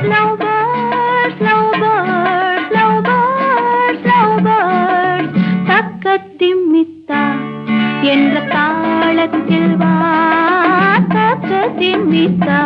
Love birds, love birds, love birds, love birds. தக்கத்திமித்தா என்ற தாளத்தில் வா, தக்கத்திமித்தா